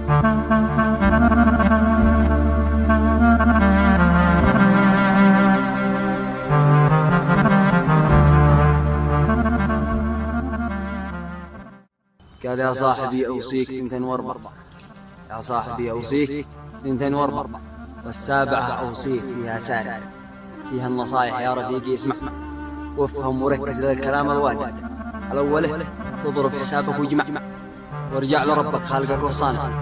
قال يا صاحبي أوصيك 2 و4، يا صاحبي أوصيك 2 و4، والسابعة أوصيك فيها سارع، فيها النصائح يا رفيقي اسمع وافهم وركز للكلام الواجب. الأوله تضرب حسابك وجمع وارجع لربك خالقك وصانع.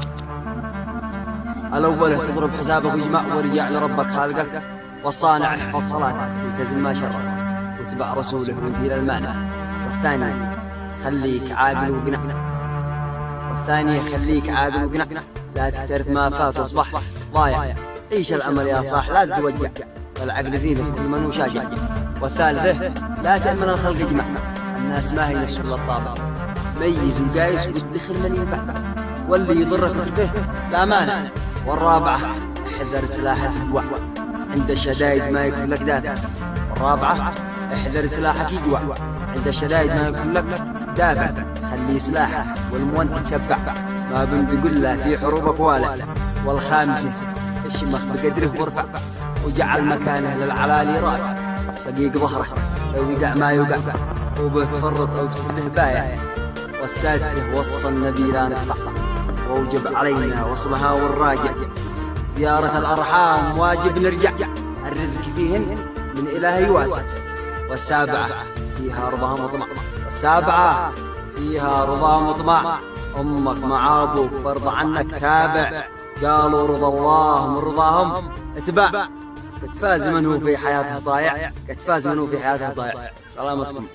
الأوله تضرب حسابك وجمع وارجع لربك خالقك والصانع. احفظ صلاتك والتزم ما شرع واتبع رسوله وانتهي للمانع. والثانية خليك عاقل وقنع، والثانية خليك عاقل وقنع، لا تحترف ما فات واصبح ضايع. عيش الأمل يا صاح لا تتوجع، والعقل زينة كل من وشاجع. والثالثة لا تأمن الخلق جمع، الناس ما هي نفس كل الطابع، ميز وقايس وادخر من ينفع، واللي يضرك اتركه لا مانع. والرابعة احذر سلاحك يقوى، عند الشدايد ما يكون لك دافع. والرابعة احذر سلاحك يقوى، عند الشدايد ما يكون لك دافع. خلي سلاحك والموان تتشبع، ما بنقول له في حروبك والع. والخامسة اشمخ بقدره وارفع، وجعل مكانه للعلالي رافع. شقيق ظهره لو يقع ما يوقع، وبتفرط او تفرده بايع. والسادسة وصى النبي لا نقطع، ووجب علينا وصلها والراجع. زيارة الأرحام واجب نرجع، الرزق فيهن من إلهي واسع. والسابعة فيها رضاهم وطمع، والسابعة فيها رضاهم وطمع. أمك مع أبوك فرض عنك تابع، قالوا رضا الله من رضاهم اتباع. قد فاز من هو في حياته ضايع، قد فاز من هو في حياته ضايع. سلامتكم.